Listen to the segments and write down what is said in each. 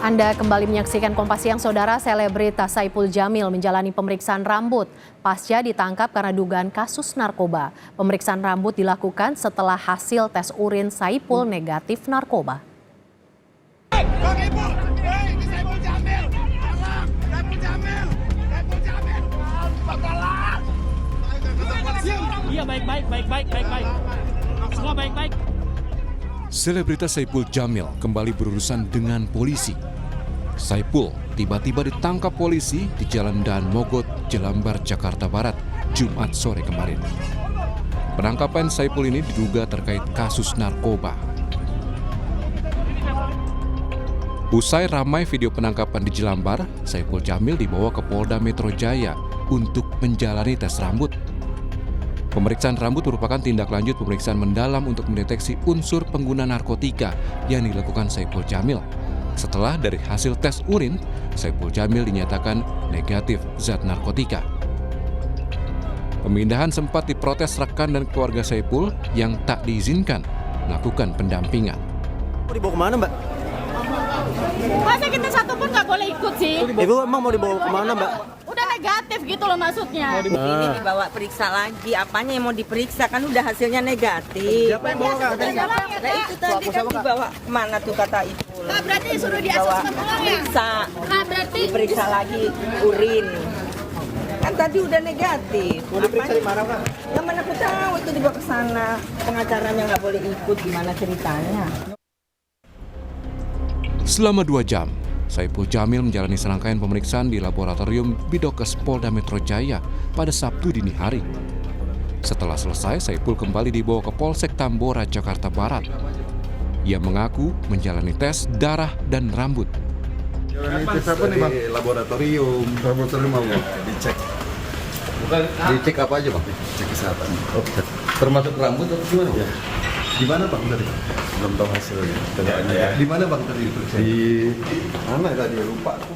Anda kembali menyaksikan Kompas Siang, Saudara. Selebritas Saipul Jamil menjalani pemeriksaan rambut pasca ditangkap karena dugaan kasus narkoba. Pemeriksaan rambut dilakukan setelah hasil tes urin Saipul negatif narkoba. Iya, baik. Semua baik. Selebritas Saipul Jamil kembali berurusan dengan polisi. Saipul tiba-tiba ditangkap polisi di Jalan Daan Mogot, Jelambar, Jakarta Barat, Jumat sore kemarin. Penangkapan Saipul ini diduga terkait kasus narkoba. Usai ramai video penangkapan di Jelambar, Saipul Jamil dibawa ke Polda Metro Jaya untuk menjalani tes rambut. Pemeriksaan rambut merupakan tindak lanjut pemeriksaan mendalam untuk mendeteksi unsur pengguna narkotika yang dilakukan Saipul Jamil. Setelah dari hasil tes urin, Saipul Jamil dinyatakan negatif zat narkotika. Pemindahan sempat diprotes rekan dan keluarga Saipul yang tak diizinkan melakukan pendampingan. Mau dibawa kemana, Mbak? Masa kita satu pun nggak boleh ikut sih? Ibu emang mau dibawa kemana, Mbak? Udah negatif gitu loh maksudnya. Ini dibawa periksa lagi, apanya yang mau diperiksa kan udah hasilnya negatif. Siapa yang bawa, Kak? Nah itu tadi kan dibawa kemana tuh kata Ibu? Nah, berarti suruh Dibawa diasesmen ulang ya? periksa, Nah, berarti diperiksa lagi urin. Kan tadi udah negatif. Mau diperiksa di mana, Kak? Yang mana aku tahu itu dibawa ke sana. Pengacaranya nggak boleh ikut, gimana ceritanya? Selama 2 jam, Saipul Jamil menjalani serangkaian pemeriksaan di Laboratorium Bidokes Polda Metro Jaya pada Sabtu dini hari. Setelah selesai, Saipul kembali dibawa ke Polsek Tambora, Jakarta Barat. Ia mengaku menjalani tes darah dan rambut. Tes apa nih, Bang? Di laboratorium apa? Dicek. Dicek apa aja, Bang? Cek kesehatan. Oh, termasuk rambut atau gimana, Bang? Di mana, Bang, tadi? Belum tahu hasilnya. Di mana, Bang, tadi? Di mana tadi? Lupa aku.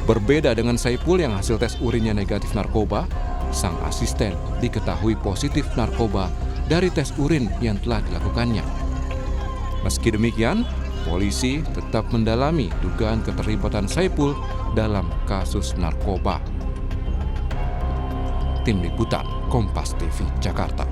Berbeda dengan Saipul yang hasil tes urinnya negatif narkoba, sang asisten diketahui positif narkoba dari tes urin yang telah dilakukannya. Meski demikian, polisi tetap mendalami dugaan keterlibatan Saipul dalam kasus narkoba. Tim Liputan Kompas TV, Jakarta.